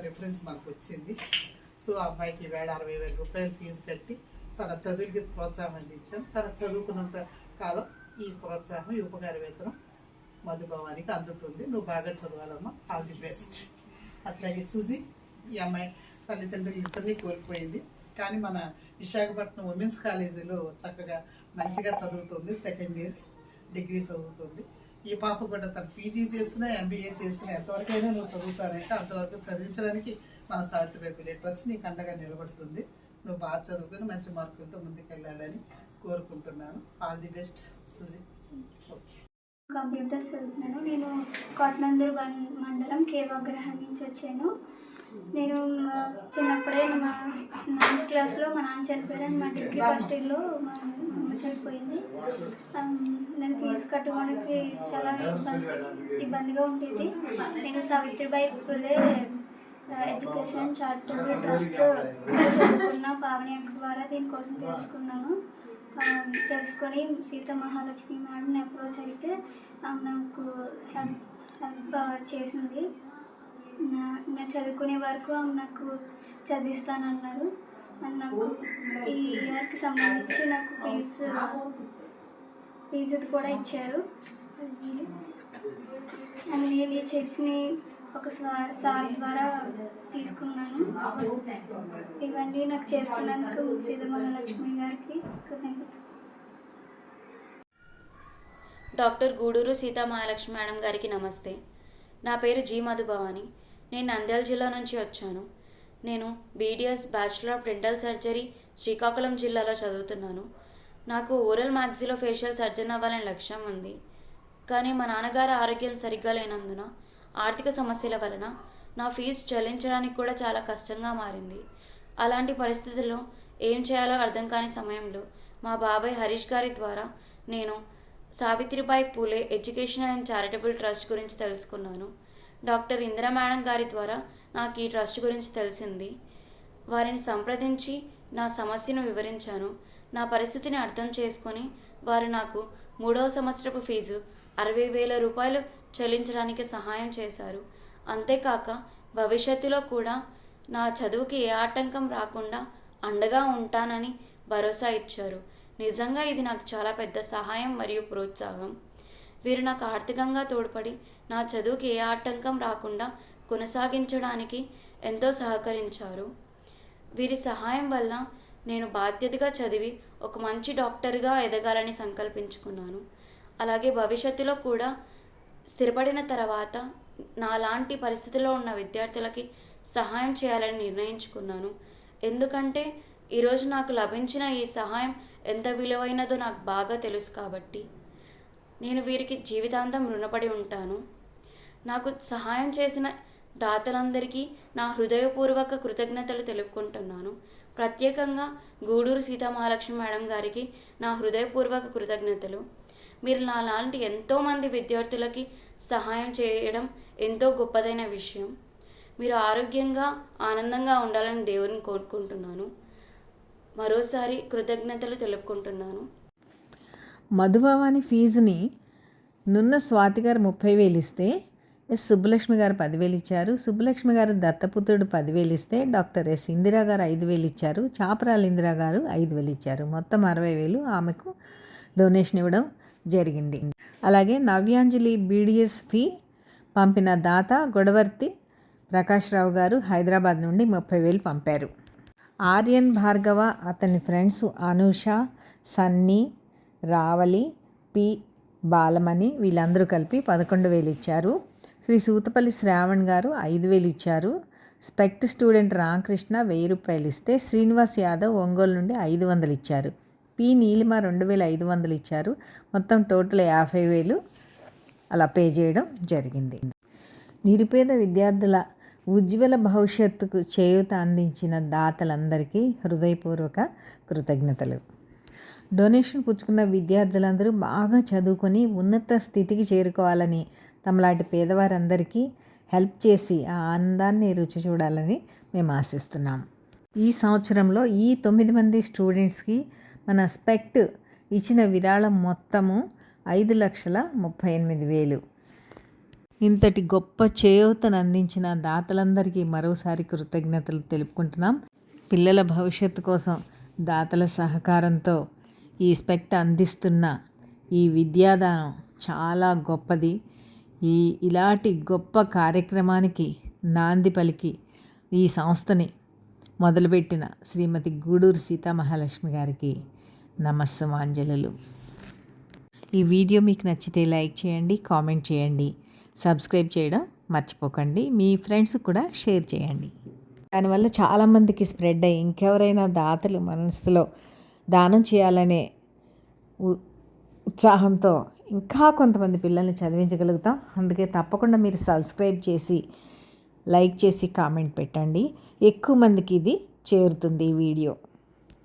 Reference మనకు వచ్చింది. So ఆ అమ్మాయికి ఈవేళ 60,000 రూపాయలు ఫీజు కట్టి తన చదువులకి ప్రోత్సాహం అందించాం. తన చదువుకున్నంత కాలం ఈ ప్రోత్సాహం, ఈ ఉపకార వేతనం మధుభవానికి అందుతుంది. నువ్వు బాగా చదవాలమ్మా, ఆల్ ది బెస్ట్. అట్లాగే సుజీ, ఈ అమ్మాయి తల్లిదండ్రులు ఇద్దరినీ కోల్పోయింది, కానీ మన విశాఖపట్నం ఉమెన్స్ కాలేజీలో చక్కగా మంచిగా చదువుతుంది. సెకండ్ ఇయర్ డిగ్రీ చదువుతుంది. ఈ పాప కూడా తను పీజీ చేసినా ఎంబీఏ చేసినా ఎంతవరకైనా నువ్వు చదువుతానంటే అంతవరకు చదివించడానికి మన సావిత్రిబాయి పూలే ట్రస్ట్ నీకు అండగా నిలబడుతుంది. నువ్వు బాగా చదువుకుని మంచి మార్కులతో ముందుకెళ్ళాలని కోరుకుంటున్నాను. All the best Suji. Okay. Computers చదువుతున్నాను. నేను కోటనందూరు మండలం కేవాగ్రహం నుంచి వచ్చాను. నేను చిన్నప్పుడే మా 9th క్లాస్లో మా నాన్న చనిపోయారు. మా డిగ్రీ ఫస్ట్ ఇయర్లో మా అమ్మ చనిపోయింది. నేను ఫీజు కట్టుకోవడానికి చాలా ఇబ్బందిగా ఉండేది. నేను Savitribai Phule education and charitable trust చదువుకున్న పావని అక్క ద్వారా దీనికోసం తెలుసుకొని సీతా మహాలక్ష్మి మేడంని అప్రోచ్ అయితే నాకు హెల్ప్ చేసింది. నేను చదువుకునే వరకు నాకు చదివిస్తానన్నారు. నాకు ఈ ఇయర్కి సంబంధించి నాకు ఫీజు కూడా ఇచ్చారు. నేను ఈ చెక్ని ఒక సార్ ద్వారా తీసుకున్నాను. ఇవన్నీ నాకు చేస్తున్నందుకు సీతా మహాలక్ష్మి గారికి కృతజ్ఞత. డాక్టర్ గూడూరు సీతా మహాలక్ష్మి మేడం గారికి నమస్తే. నా పేరు జీ మధుభవాని. నేను నంద్యాల జిల్లా నుంచి వచ్చాను. నేను BDS bachelor of dental surgery Srikakulam జిల్లాలో చదువుతున్నాను. నాకు ఓరల్ మ్యాక్సిలోఫేషియల్ సర్జన్ అవ్వాలని లక్ష్యం ఉంది. కానీ మా నాన్నగారి ఆరోగ్యం సరిగ్గా లేనందున ఆర్థిక సమస్యల వలన నా ఫీజు చెల్లించడానికి కూడా చాలా కష్టంగా మారింది. అలాంటి పరిస్థితుల్లో ఏం చేయాలో అర్థం కాని సమయంలో మా బాబాయ్ హరీష్ గారి ద్వారా నేను Savitribai Phule education and charitable trust గురించి తెలుసుకున్నాను. డాక్టర్ ఇందిరా మేడం గారి ద్వారా నాకు ఈ ట్రస్ట్ గురించి తెలిసింది. వారిని సంప్రదించి నా సమస్యను వివరించాను. నా పరిస్థితిని అర్థం చేసుకొని వారు నాకు 3వ సంవత్సరపు ఫీజు 60,000 రూపాయలు చెల్లించడానికి సహాయం చేశారు. అంతేకాక భవిష్యత్తులో కూడా నా చదువుకి ఏ ఆటంకం రాకుండా అండగా ఉంటానని భరోసా ఇచ్చారు. నిజంగా ఇది నాకు చాలా పెద్ద సహాయం మరియు ప్రోత్సాహం. వీరు నాకు ఆర్థికంగా తోడ్పడి నా చదువుకి ఏ ఆటంకం రాకుండా కొనసాగించడానికి ఎంతో సహకరించారు. వీరి సహాయం వల్ల నేను బాధ్యతగా చదివి ఒక మంచి డాక్టర్గా ఎదగాలని సంకల్పించుకున్నాను. అలాగే భవిష్యత్తులో కూడా స్థిరపడిన తర్వాత నాలాంటి పరిస్థితిలో ఉన్న విద్యార్థులకి సహాయం చేయాలని నిర్ణయించుకున్నాను. ఎందుకంటే ఈరోజు నాకు లభించిన ఈ సహాయం ఎంత విలువైనదో నాకు బాగా తెలుసు కాబట్టి నేను వీరికి జీవితాంతం రుణపడి ఉంటాను. నాకు సహాయం చేసిన దాతలందరికీ నా హృదయపూర్వక కృతజ్ఞతలు తెలుపుకుంటున్నాను. ప్రత్యేకంగా గూడూరు సీతామహాలక్ష్మి మేడం గారికి నా హృదయపూర్వక కృతజ్ఞతలు. మీరు నాలాంటి ఎంతోమంది విద్యార్థులకి సహాయం చేయడం ఎంతో గొప్పదైన విషయం. మీరు ఆరోగ్యంగా ఆనందంగా ఉండాలని దేవుని కోరుకుంటున్నాను. మరోసారి కృతజ్ఞతలు తెలుపుకుంటున్నాను. మధుభవాని ఫీజుని నున్న స్వాతి గారు 30,000 ఇస్తే ఎస్ సుబ్బలక్ష్మి గారు 10,000 ఇచ్చారు. సుబ్బలక్ష్మి గారు దత్తపుత్రుడు 10,000 ఇస్తే డాక్టర్ ఎస్ ఇందిరా గారు 5,000 ఇచ్చారు. చాపరాల ఇందిరా గారు 5,000 ఇచ్చారు. మొత్తం 60,000 ఆమెకు డొనేషన్ ఇవ్వడం జరిగింది. అలాగే నవ్యాంజలి బీడిఎస్ ఫీ పంపిన దాత గొడవర్తి ప్రకాష్ రావు గారు హైదరాబాద్ నుండి 30,000 పంపారు. ఆర్యన్ భార్గవ, అతని ఫ్రెండ్స్ అనూష, సన్నీ, రావలి, పి బాలమణి వీళ్ళందరూ కలిపి 11,000 ఇచ్చారు. శ్రీ సూతపల్లి శ్రావణ్ గారు 5,000 ఇచ్చారు. స్పెక్ట్ స్టూడెంట్ రామకృష్ణ 1,000 రూపాయలు ఇస్తే శ్రీనివాస్ యాదవ్ ఒంగోలు నుండి 500 ఇచ్చారు. పి నీలిమ 2,500 ఇచ్చారు. మొత్తం టోటల్ 50,000 అలా పే చేయడం జరిగింది. నిరుపేద విద్యార్థుల ఉజ్వల భవిష్యత్తుకు చేయూత అందించిన దాతలందరికీ హృదయపూర్వక కృతజ్ఞతలు. డొనేషన్ పుచ్చుకున్న విద్యార్థులందరూ బాగా చదువుకొని ఉన్నత స్థితికి చేరుకోవాలని, తమలాంటి పేదవారందరికీ హెల్ప్ చేసి ఆ ఆనందాన్ని రుచి చూడాలని మేము ఆశిస్తున్నాం. ఈ సంవత్సరంలో ఈ 9 మంది స్టూడెంట్స్కి మన స్పెక్ట్ ఇచ్చిన విరాళం మొత్తము 5,38,000. ఇంతటి గొప్ప చేయూతను అందించిన దాతలందరికీ మరోసారి కృతజ్ఞతలు తెలుపుకుంటున్నాం. పిల్లల భవిష్యత్తు కోసం దాతల సహకారంతో ఈ స్పెక్ట్ అందిస్తున్న ఈ విద్యాదానం చాలా గొప్పది. ఇలాంటి గొప్ప కార్యక్రమానికి నాంది పలికి ఈ సంస్థని మొదలుపెట్టిన శ్రీమతి గూడూరు సీతామహాలక్ష్మి గారికి నమస్సుమాంజలులు. ఈ వీడియో మీకు నచ్చితే లైక్ చేయండి, కామెంట్ చేయండి, సబ్స్క్రైబ్ చేయడం మర్చిపోకండి. మీ ఫ్రెండ్స్ కూడా షేర్ చేయండి. దానివల్ల చాలామందికి స్ప్రెడ్ అయ్యి ఇంకెవరైనా దాతలు మనసులో దానం చేయాలనే ఉత్సాహంతో ఇంకా కొంతమంది పిల్లల్ని చదివించగలుగుతాం. అందుకే తప్పకుండా మీరు సబ్స్క్రైబ్ చేసి, లైక్ చేసి, కామెంట్ పెట్టండి. ఎక్కువ మందికి ఇది చేరుతుంది ఈ వీడియో.